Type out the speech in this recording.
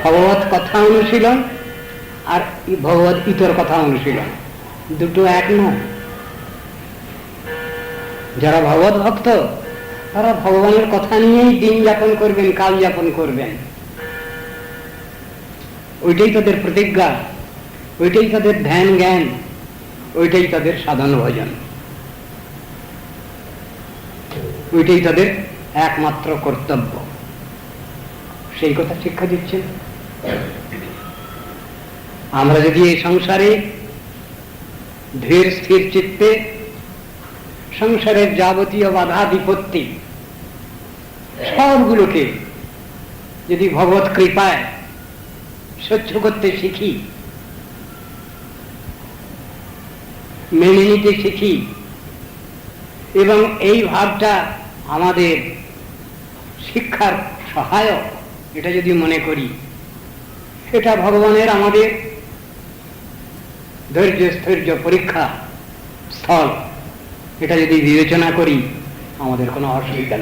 ভগবত কথা অনুশীলন আর ভগবত ইতর কথা অনুশীলন দুটো এক নয়। যারা ভগবত ভক্ত তারা ভগবানের কথা নিয়েই দিন যাপন করবেন, কাল যাপন করবেন। ওইটাই তাদের প্রতিজ্ঞা, ওইটাই তাদের ধ্যান জ্ঞান, ওইটাই তাদের সাধন ভজন, ওইটাই তাদের একমাত্র কর্তব্য। সেই কথা শিক্ষা দিচ্ছেন। আমরা যদি এই সংসারে ধীর স্থির চিত্তে সংসারের যাবতীয় বাধা বিপত্তি সবগুলোকে যদি ভগবত কৃপায় সহ্য করতে শিখি, মেনে নিতে শিখি, এবং এই ভাবটা আমাদের শিক্ষার সহায়ক এটা যদি মনে করি, এটা ভগবানের আমাদের ধৈর্য স্থৈর্য পরীক্ষা স্থল, এটা যদি বিবেচনা করি আমাদের কোনো অসুবিধা